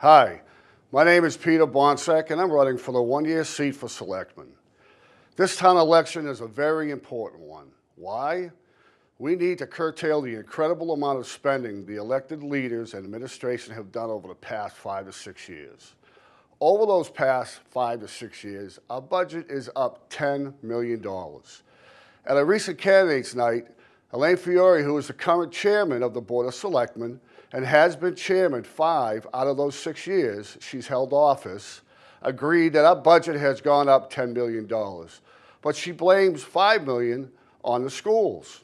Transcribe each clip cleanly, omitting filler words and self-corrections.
Hi, my name is Peter Boncek and I'm running for the one-year seat for Selectman. This town election is a very important one. Why? We need to curtail the incredible amount of spending the elected leaders and administration have done over the past 5 to 6 years. Over those past 5 to 6 years, our budget is up $10 million. At a recent candidates night, Elaine Fiore, who is the current chairman of the Board of Selectmen and has been chairman 5 out of those 6 years she's held office, agreed that our budget has gone up $10 million. But she blames $5 million on the schools.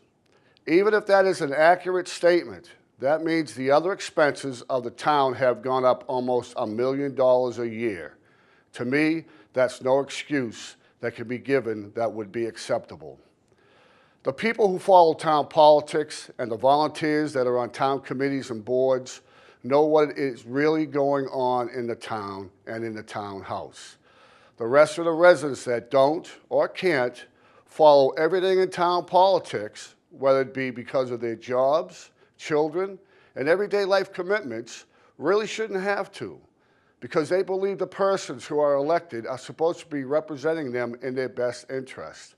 Even if that is an accurate statement, that means the other expenses of the town have gone up almost $1 million a year. To me, that's no excuse that can be given that would be acceptable. The people who follow town politics and the volunteers that are on town committees and boards know what is really going on in the town and in the townhouse. The rest of the residents that don't or can't follow everything in town politics, whether it be because of their jobs, children, and everyday life commitments, really shouldn't have to, because they believe the persons who are elected are supposed to be representing them in their best interest.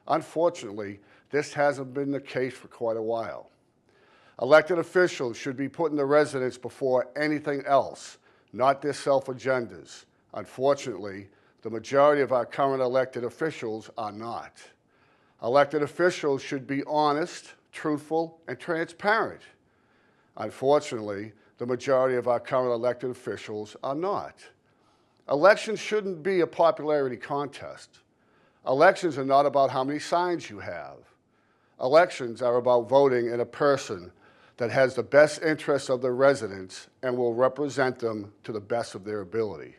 Unfortunately, this hasn't been the case for quite a while. Elected officials should be putting the residents before anything else, not their self-agendas. Unfortunately, the majority of our current elected officials are not. Elected officials should be honest, truthful, and transparent. Unfortunately, the majority of our current elected officials are not. Elections shouldn't be a popularity contest. Elections are not about how many signs you have. Elections are about voting in a person that has the best interests of the residents and will represent them to the best of their ability.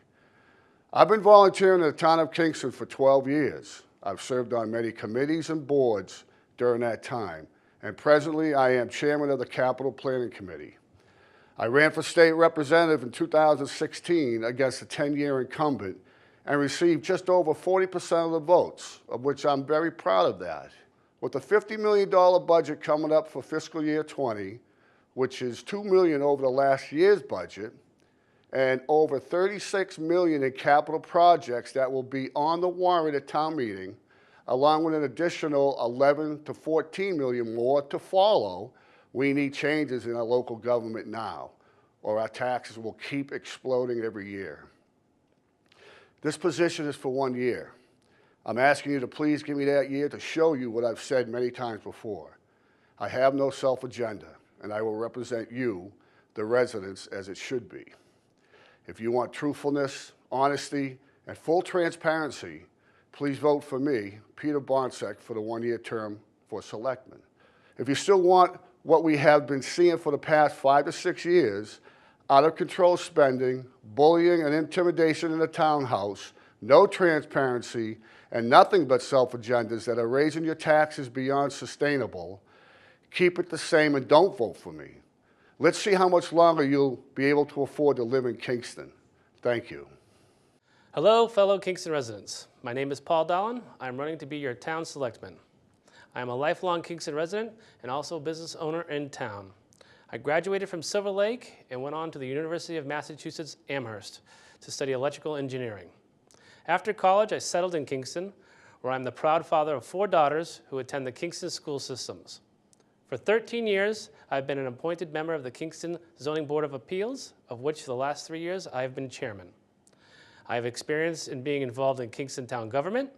I've been volunteering in the town of Kingston for 12 years. I've served on many committees and boards during that time, and presently I am chairman of the Capital Planning Committee. I ran for state representative in 2016 against a 10-year incumbent and received just over 40% of the votes, of which I'm very proud of that. With the $50 million budget coming up for fiscal year 20, which is $2 million over the last year's budget, and over $36 million in capital projects that will be on the warrant at town meeting, along with an additional 11 to 14 million more to follow, we need changes in our local government now, or our taxes will keep exploding every year. This position is for 1 year. I'm asking you to please give me that year to show you what I've said many times before. I have no self-agenda, and I will represent you, the residents, as it should be. If you want truthfulness, honesty, and full transparency, please vote for me, Peter Boncek, for the 1-year term for Selectman. If you still want what we have been seeing for the past 5 to 6 years, out of control spending, bullying and intimidation in the townhouse, no transparency, and nothing but self-agendas that are raising your taxes beyond sustainable, keep it the same and don't vote for me. Let's see how much longer you'll be able to afford to live in Kingston. Thank you. Hello, fellow Kingston residents. My name is Paul Dahlen. I'm running to be your town selectman. I am a lifelong Kingston resident and also a business owner in town. I graduated from Silver Lake and went on to the University of Massachusetts Amherst to study electrical engineering. After college, I settled in Kingston, where I'm the proud father of 4 daughters who attend the Kingston school systems. For 13 years, I've been an appointed member of the Kingston Zoning Board of Appeals, of which the last 3 years I have been chairman. I have experience in being involved in Kingston town government.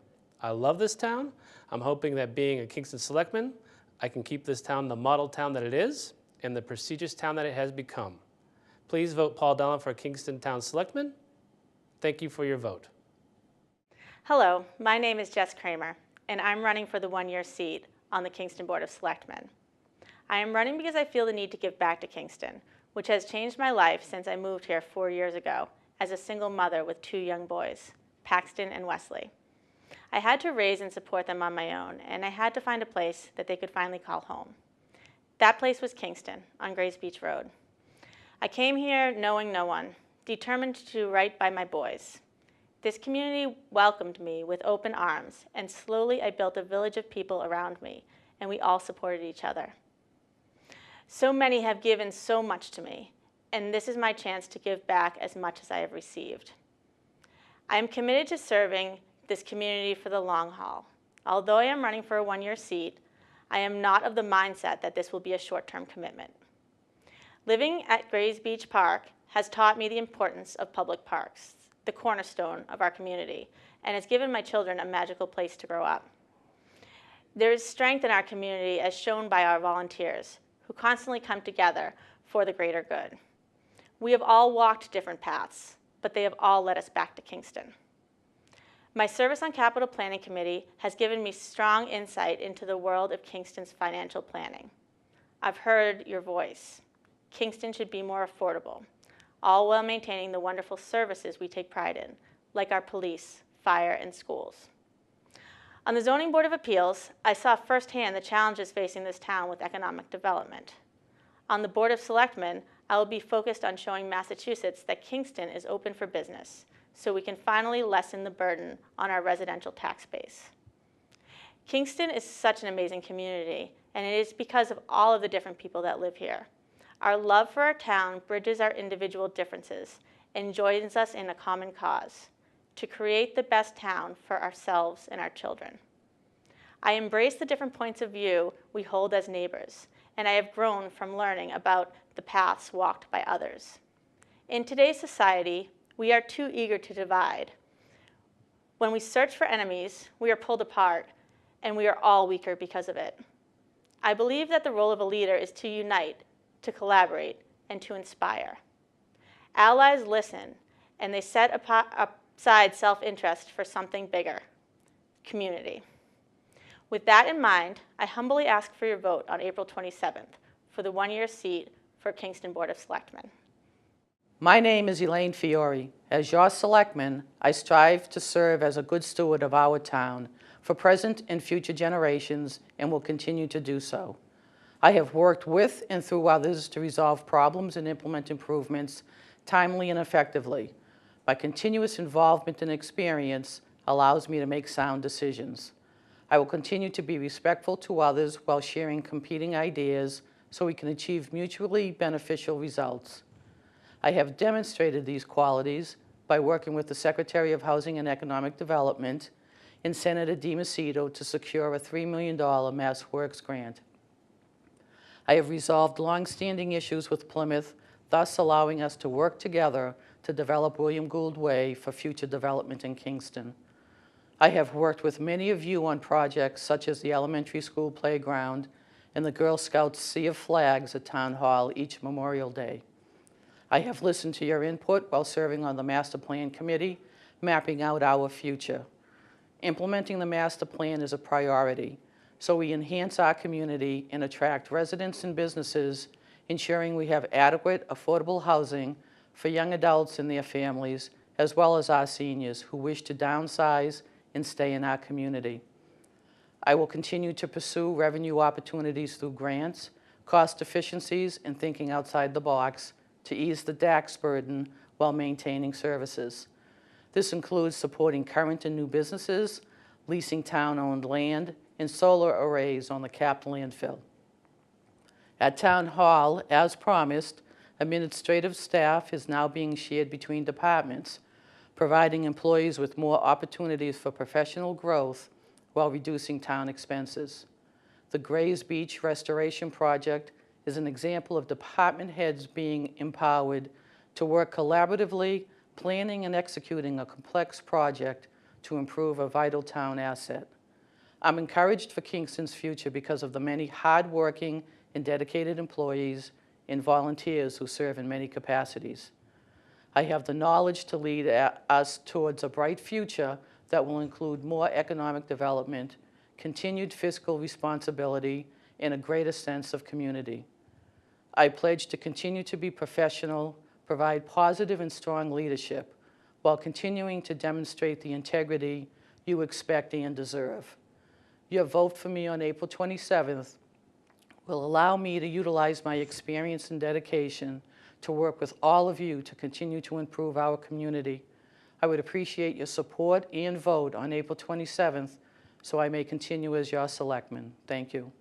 I love this town. I'm hoping that being a Kingston selectman, I can keep this town the model town that it is and the prestigious town that it has become. Please vote Paul Dahlen for Kingston town selectman. Thank you for your vote. Hello, my name is Jess Kramer, and I'm running for the 1-year seat on the Kingston Board of Selectmen. I am running because I feel the need to give back to Kingston, which has changed my life since I moved here 4 years ago as a single mother with 2 young boys, Paxton and Wesley. I had to raise and support them on my own, and I had to find a place that they could finally call home. That place was Kingston on Grays Beach Road. I came here knowing no one, determined to do right by my boys. This community welcomed me with open arms, and slowly I built a village of people around me, and we all supported each other. So many have given so much to me, and this is my chance to give back as much as I have received. I am committed to serving this community for the long haul. Although I am running for a one-year seat, I am not of the mindset that this will be a short-term commitment. Living at Grays Beach Park has taught me the importance of public parks, the cornerstone of our community, and has given my children a magical place to grow up. There is strength in our community as shown by our volunteers, who constantly come together for the greater good. We have all walked different paths, but they have all led us back to Kingston. My service on Capital Planning Committee has given me strong insight into the world of Kingston's financial planning. I've heard your voice. Kingston should be more affordable, all while maintaining the wonderful services we take pride in, like our police, fire, and schools. On the Zoning Board of Appeals, I saw firsthand the challenges facing this town with economic development. On the Board of Selectmen, I will be focused on showing Massachusetts that Kingston is open for business, so we can finally lessen the burden on our residential tax base. Kingston is such an amazing community, and it is because of all of the different people that live here. Our love for our town bridges our individual differences and joins us in a common cause, to create the best town for ourselves and our children. I embrace the different points of view we hold as neighbors, and I have grown from learning about the paths walked by others. In today's society, we are too eager to divide. When we search for enemies, we are pulled apart, and we are all weaker because of it. I believe that the role of a leader is to unite, to collaborate, and to inspire. Allies listen, and they set aside self-interest for something bigger, community. With that in mind, I humbly ask for your vote on April 27th for the one-year seat for Kingston Board of Selectmen. My name is Elaine Fiore. As your selectman, I strive to serve as a good steward of our town for present and future generations, and will continue to do so. I have worked with and through others to resolve problems and implement improvements timely and effectively. My continuous involvement and experience allows me to make sound decisions. I will continue to be respectful to others while sharing competing ideas so we can achieve mutually beneficial results. I have demonstrated these qualities by working with the Secretary of Housing and Economic Development and Senator DiMacedo to secure a $3 million Mass Works grant. I have resolved long-standing issues with Plymouth, thus allowing us to work together to develop William Gould Way for future development in Kingston. I have worked with many of you on projects such as the elementary school playground and the Girl Scouts Sea of Flags at Town Hall each Memorial Day. I have listened to your input while serving on the Master Plan Committee, mapping out our future. Implementing the master plan is a priority, so we enhance our community and attract residents and businesses, ensuring we have adequate, affordable housing for young adults and their families, as well as our seniors who wish to downsize and stay in our community. I will continue to pursue revenue opportunities through grants, cost efficiencies, and thinking outside the box to ease the tax burden while maintaining services. This includes supporting current and new businesses, leasing town-owned land, and solar arrays on the capped landfill. At Town Hall, as promised, administrative staff is now being shared between departments, providing employees with more opportunities for professional growth while reducing town expenses. The Grays Beach Restoration Project is an example of department heads being empowered to work collaboratively, planning and executing a complex project to improve a vital town asset. I'm encouraged for Kingston's future because of the many hard-working and dedicated employees and volunteers who serve in many capacities. I have the knowledge to lead us towards a bright future that will include more economic development, continued fiscal responsibility, and a greater sense of community. I pledge to continue to be professional, provide positive and strong leadership, while continuing to demonstrate the integrity you expect and deserve. Your vote for me on April 27th will allow me to utilize my experience and dedication to work with all of you to continue to improve our community. I would appreciate your support and vote on April 27th so I may continue as your selectman. Thank you.